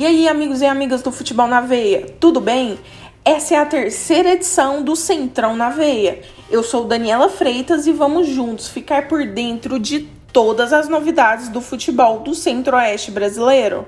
E aí, amigos e amigas do Futebol na Veia, tudo bem? Essa é a terceira edição do Centrão na Veia. Eu sou Daniela Freitas e vamos juntos ficar por dentro de todas as novidades do futebol do Centro-Oeste brasileiro.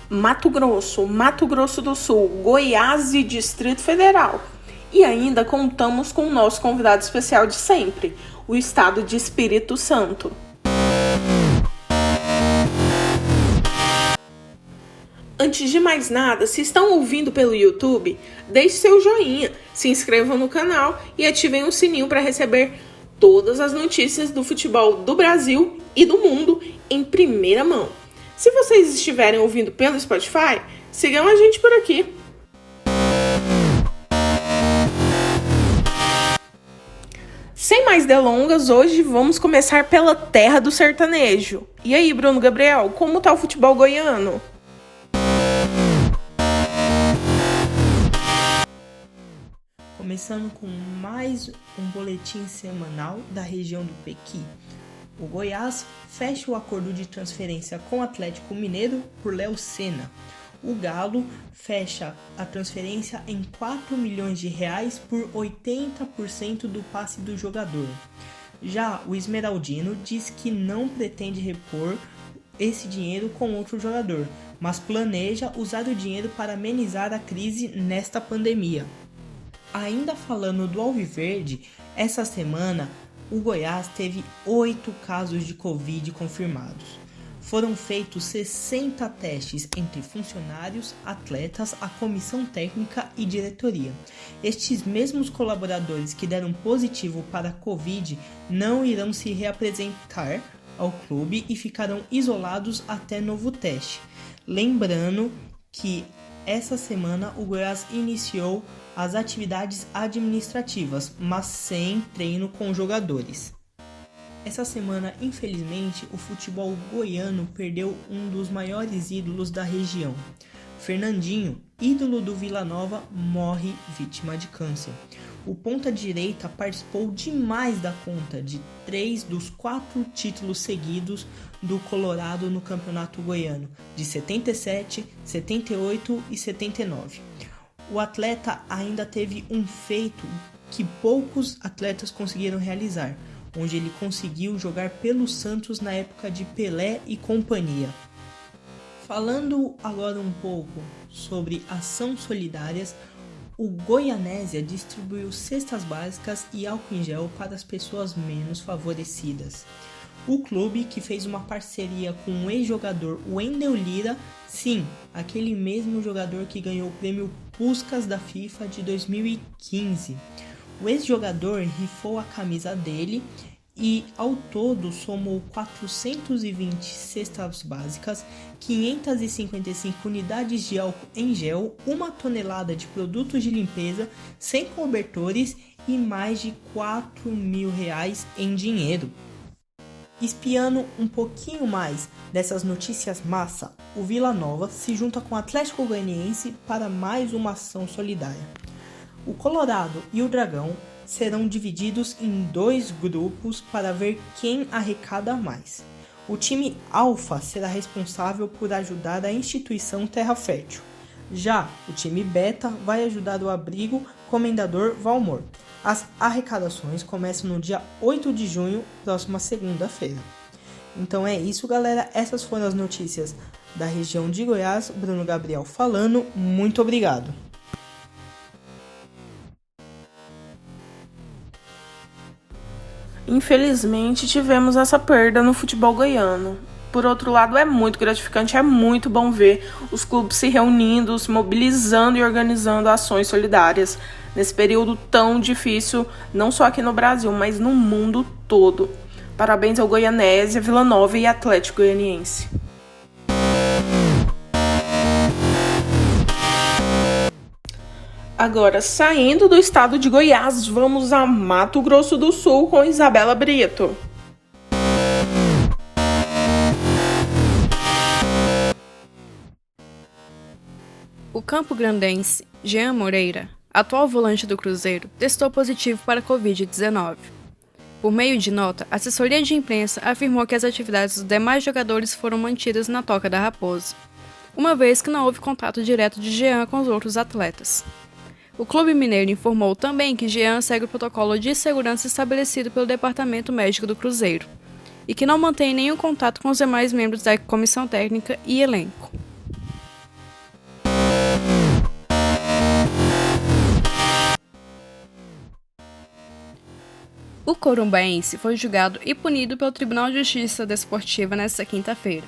Mato Grosso do Sul, Goiás e Distrito Federal. E ainda contamos com o nosso convidado especial de sempre, o estado de Espírito Santo. Antes de mais nada, se estão ouvindo pelo YouTube, deixe seu joinha, se inscrevam no canal e ativem o sininho para receber todas as notícias do futebol do Brasil e do mundo em primeira mão. Se vocês estiverem ouvindo pelo Spotify, sigam a gente por aqui. Sem mais delongas, hoje vamos começar pela terra do sertanejo. E aí, Bruno Gabriel, como tá o futebol goiano? Começando com mais um boletim semanal da região do Pequi. O Goiás fecha o acordo de transferência com o Atlético Mineiro por Léo Senna. O Galo fecha a transferência em R$4 milhões por 80% do passe do jogador. Já o Esmeraldino diz que não pretende repor esse dinheiro com outro jogador, mas planeja usar o dinheiro para amenizar a crise nesta pandemia. Ainda falando do Alviverde, essa semana o Goiás teve 8 casos de Covid confirmados. Foram feitos 60 testes entre funcionários, atletas, a comissão técnica e diretoria. Estes mesmos colaboradores que deram positivo para a Covid não irão se reapresentar ao clube e ficarão isolados até novo teste. Lembrando que essa semana o Goiás iniciou as atividades administrativas, mas sem treino com jogadores. Essa semana, infelizmente, o futebol goiano perdeu um dos maiores ídolos da região. Fernandinho, ídolo do Vila Nova, morre vítima de câncer. O ponta-direita participou demais da conta de 3 dos 4 títulos seguidos do Colorado no Campeonato Goiano, de 77, 78 e 79. O atleta ainda teve um feito que poucos atletas conseguiram realizar, onde ele conseguiu jogar pelo Santos na época de Pelé e companhia. Falando agora um pouco sobre ações solidárias, o Goianésia distribuiu cestas básicas e álcool em gel para as pessoas menos favorecidas. O clube, que fez uma parceria com o ex-jogador Wendel Lira, sim, aquele mesmo jogador que ganhou o prêmio Puskás da FIFA de 2015. O ex-jogador rifou a camisa dele e ao todo somou 420 cestas básicas, 555 unidades de álcool em gel, 1 tonelada de produtos de limpeza, 100 cobertores e mais de R$4 mil em dinheiro. Espiando um pouquinho mais dessas notícias massa, o Vila Nova se junta com o Atlético Goianiense para mais uma ação solidária. O Colorado e o Dragão serão divididos em 2 grupos para ver quem arrecada mais. O time Alfa será responsável por ajudar a instituição Terra Fértil. Já o time Beta vai ajudar o abrigo Comendador Valmor. As arrecadações começam no dia 8 de junho, próxima segunda-feira. Então é isso, galera. Essas foram as notícias da região de Goiás. Bruno Gabriel falando. Muito obrigado. Infelizmente, tivemos essa perda no futebol goiano. Por outro lado, é muito gratificante, é muito bom ver os clubes se reunindo, se mobilizando e organizando ações solidárias nesse período tão difícil, não só aqui no Brasil, mas no mundo todo. Parabéns ao Goianésia, Vila Nova e Atlético Goianiense. Agora, saindo do estado de Goiás, vamos a Mato Grosso do Sul com Isabela Brito. O campograndense Jean Moreira, atual volante do Cruzeiro, testou positivo para a Covid-19. Por meio de nota, a assessoria de imprensa afirmou que as atividades dos demais jogadores foram mantidas na Toca da Raposa, uma vez que não houve contato direto de Jean com os outros atletas. O Clube Mineiro informou também que Jean segue o protocolo de segurança estabelecido pelo Departamento Médico do Cruzeiro e que não mantém nenhum contato com os demais membros da comissão técnica e elenco. O corumbaense foi julgado e punido pelo Tribunal de Justiça Desportiva nesta quinta-feira.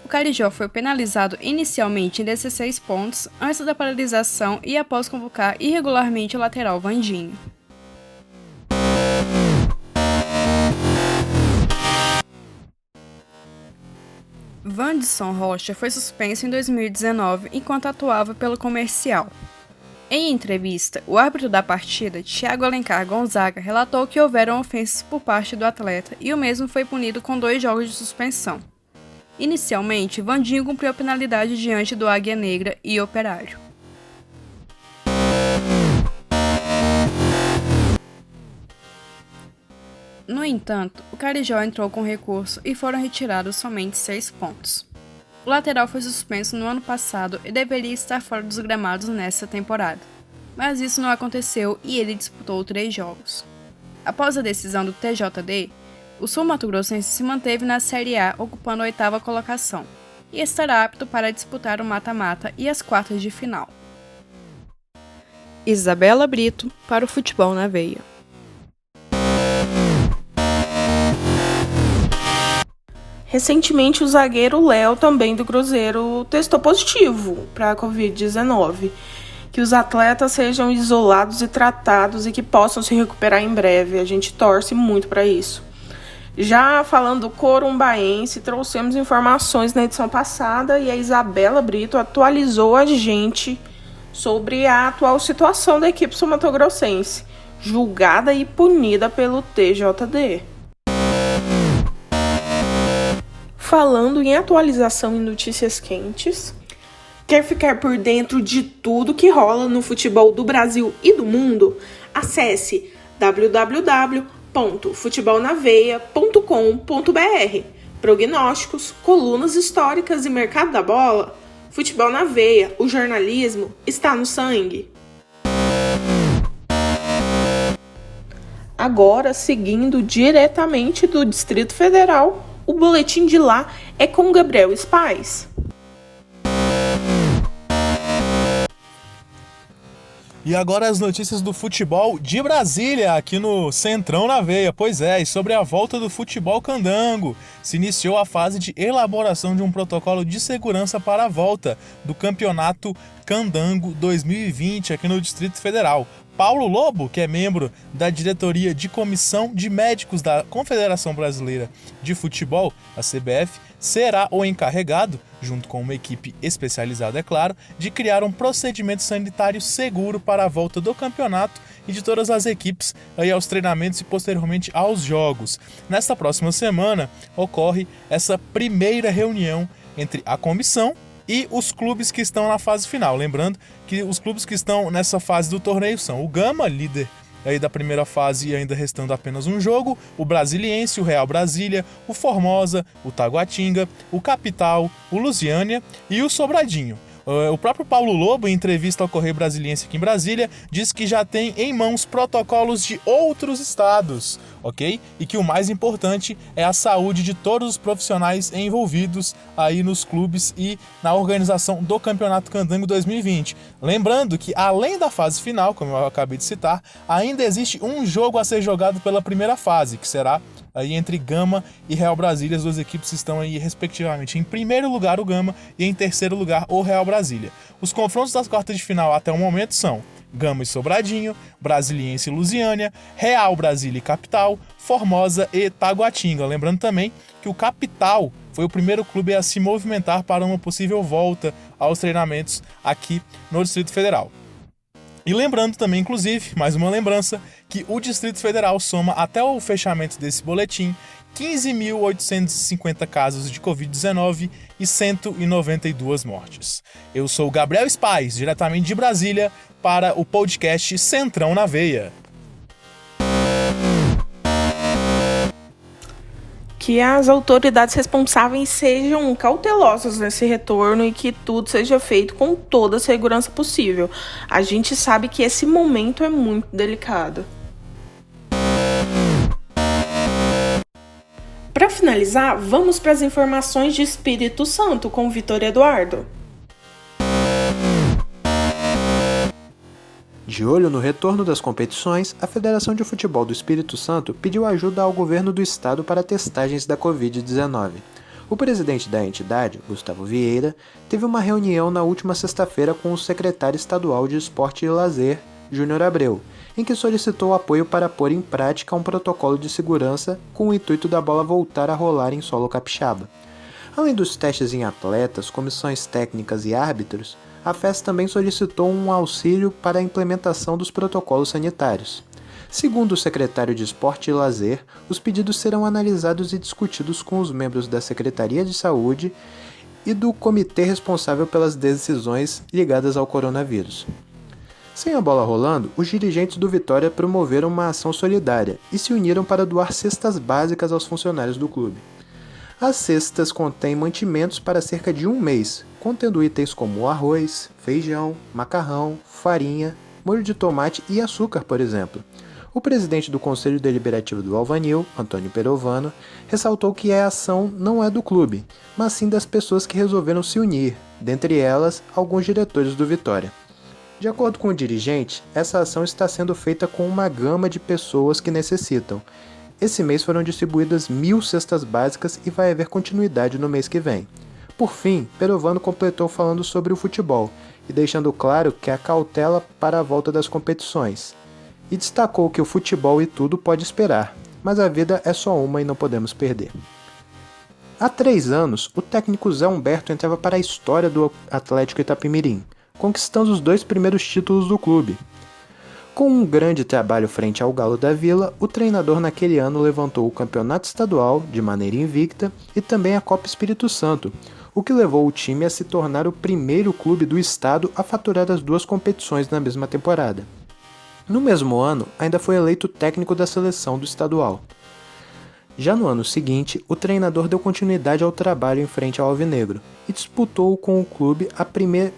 O Carijó foi penalizado inicialmente em 16 pontos antes da paralisação e após convocar irregularmente o lateral Vandinho. Wanderson Rocha foi suspenso em 2019 enquanto atuava pelo Comercial. Em entrevista, o árbitro da partida, Thiago Alencar Gonzaga, relatou que houveram ofensas por parte do atleta e o mesmo foi punido com 2 jogos de suspensão. Inicialmente, Vandinho cumpriu a penalidade diante do Águia Negra e Operário. No entanto, o Carijó entrou com recurso e foram retirados somente 6 pontos. O lateral foi suspenso no ano passado e deveria estar fora dos gramados nesta temporada, mas isso não aconteceu e ele disputou 3 jogos. Após a decisão do TJD, o sul-mato-grossense se manteve na Série A, ocupando a 8ª colocação, e estará apto para disputar o mata-mata e as quartas de final. Isabela Brito, para o Futebol na Veia. Recentemente, o zagueiro Léo, também do Cruzeiro, testou positivo para a Covid-19. Que os atletas sejam isolados e tratados e que possam se recuperar em breve. A gente torce muito para isso. Já falando do corumbaense, trouxemos informações na edição passada e a Isabela Brito atualizou a gente sobre a atual situação da equipe sul-mato-grossense, julgada e punida pelo TJD. Falando em atualização e notícias quentes, quer ficar por dentro de tudo que rola no futebol do Brasil e do mundo? Acesse www.futebolnaveia.com.br. Prognósticos, colunas históricas e mercado da bola. Futebol na Veia, o jornalismo está no sangue. Agora, seguindo diretamente do Distrito Federal, o boletim de lá é com Gabriel Spais. E agora as notícias do futebol de Brasília, aqui no Centrão na Veia. Pois é, e sobre a volta do futebol candango. Se iniciou a fase de elaboração de um protocolo de segurança para a volta do Campeonato Candango 2020 aqui no Distrito Federal. Paulo Lobo, que é membro da diretoria de comissão de médicos da Confederação Brasileira de Futebol, a CBF, será o encarregado, junto com uma equipe especializada, é claro, de criar um procedimento sanitário seguro para a volta do campeonato e de todas as equipes aí aos treinamentos e posteriormente aos jogos. Nesta próxima semana ocorre essa primeira reunião entre a comissão e os clubes que estão na fase final. Lembrando que os clubes que estão nessa fase do torneio são o Gama, líder aí da primeira fase e ainda restando apenas um jogo, o Brasiliense, o Real Brasília, o Formosa, o Taguatinga, o Capital, o Lusiânia e o Sobradinho. O próprio Paulo Lobo, em entrevista ao Correio Brasiliense aqui em Brasília, disse que já tem em mãos protocolos de outros estados, ok? E que o mais importante é a saúde de todos os profissionais envolvidos aí nos clubes e na organização do Campeonato Candango 2020. Lembrando que, além da fase final, como eu acabei de citar, ainda existe um jogo a ser jogado pela primeira fase, que será aí entre Gama e Real Brasília. As duas equipes estão aí respectivamente em primeiro lugar o Gama e em terceiro lugar o Real Brasília. Os confrontos das quartas de final até o momento são Gama e Sobradinho, Brasiliense e Lusiânia, Real Brasília e Capital, Formosa e Taguatinga. Lembrando também que o Capital foi o primeiro clube a se movimentar para uma possível volta aos treinamentos aqui no Distrito Federal. E lembrando também, inclusive, mais uma lembrança, que o Distrito Federal soma até o fechamento desse boletim 15.850 casos de Covid-19 e 192 mortes. Eu sou o Gabriel Spais, diretamente de Brasília, para o podcast Centrão na Veia. Que as autoridades responsáveis sejam cautelosas nesse retorno e que tudo seja feito com toda a segurança possível. A gente sabe que esse momento é muito delicado. Para finalizar, vamos para as informações de Espírito Santo com o Vitor Eduardo. De olho no retorno das competições, a Federação de Futebol do Espírito Santo pediu ajuda ao governo do estado para testagens da Covid-19. O presidente da entidade, Gustavo Vieira, teve uma reunião na última sexta-feira com o secretário estadual de Esporte e Lazer, Júnior Abreu, em que solicitou apoio para pôr em prática um protocolo de segurança com o intuito da bola voltar a rolar em solo capixaba. Além dos testes em atletas, comissões técnicas e árbitros, a FES também solicitou um auxílio para a implementação dos protocolos sanitários. Segundo o secretário de Esporte e Lazer, os pedidos serão analisados e discutidos com os membros da Secretaria de Saúde e do comitê responsável pelas decisões ligadas ao coronavírus. Sem a bola rolando, os dirigentes do Vitória promoveram uma ação solidária e se uniram para doar cestas básicas aos funcionários do clube. As cestas contêm mantimentos para cerca de um mês, contendo itens como arroz, feijão, macarrão, farinha, molho de tomate e açúcar, por exemplo. O presidente do Conselho Deliberativo do Alvanil, Antônio Perovano, ressaltou que a ação não é do clube, mas sim das pessoas que resolveram se unir, dentre elas, alguns diretores do Vitória. De acordo com o dirigente, essa ação está sendo feita com uma gama de pessoas que necessitam. Esse mês foram distribuídas 1.000 cestas básicas e vai haver continuidade no mês que vem. Por fim, Perovano completou falando sobre o futebol e deixando claro que há cautela para a volta das competições. E destacou que o futebol e tudo pode esperar, mas a vida é só uma e não podemos perder. Há 3 anos, o técnico Zé Humberto entrava para a história do Atlético Itapemirim, conquistando os 2 primeiros títulos do clube. Com um grande trabalho frente ao Galo da Vila, o treinador naquele ano levantou o campeonato estadual de maneira invicta e também a Copa Espírito Santo, o que levou o time a se tornar o primeiro clube do estado a faturar as 2 competições na mesma temporada. No mesmo ano, ainda foi eleito técnico da seleção do estadual. Já no ano seguinte, o treinador deu continuidade ao trabalho em frente ao Alvinegro e disputou com o clube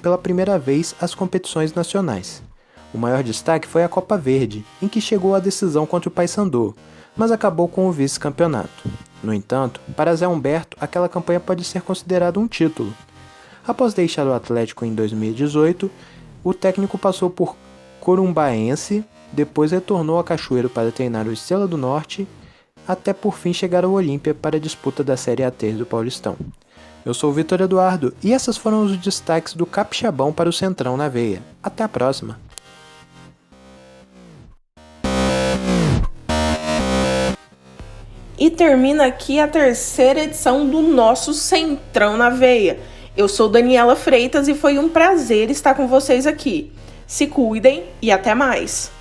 pela primeira vez as competições nacionais. O maior destaque foi a Copa Verde, em que chegou à decisão contra o Paysandu, mas acabou com o vice-campeonato. No entanto, para Zé Humberto, aquela campanha pode ser considerada um título. Após deixar o Atlético em 2018, o técnico passou por Corumbaense, depois retornou a Cachoeiro para treinar o Estrela do Norte, até por fim chegar ao Olímpia para a disputa da Série A3 do Paulistão. Eu sou o Vitor Eduardo e esses foram os destaques do Capixabão para o Centrão na Veia. Até a próxima! E termina aqui a 3ª edição do nosso Centrão na Veia. Eu sou Daniela Freitas e foi um prazer estar com vocês aqui. Se cuidem e até mais!